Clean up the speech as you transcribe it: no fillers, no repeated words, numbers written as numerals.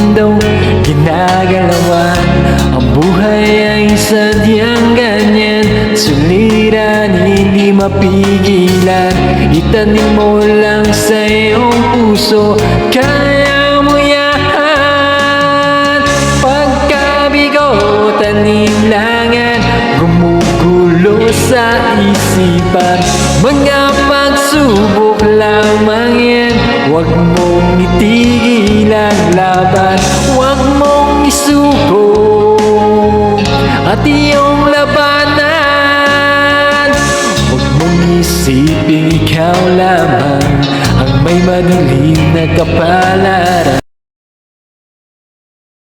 mundong ginagalawan. Ang buhay ay sadyang ganyan, suliran hindi mapigilan. Itanim mo lang sa iyong puso, kaya mo yan. Pagkabigo, tanim-langan, gumugulo sa isipan. Mga pagsubok lamang yan, huwag mong itigil ang laban. Huwag mong isuko at iyong labanan. Huwag mong isipin ikaw lamang ang may madilim na kapalaran.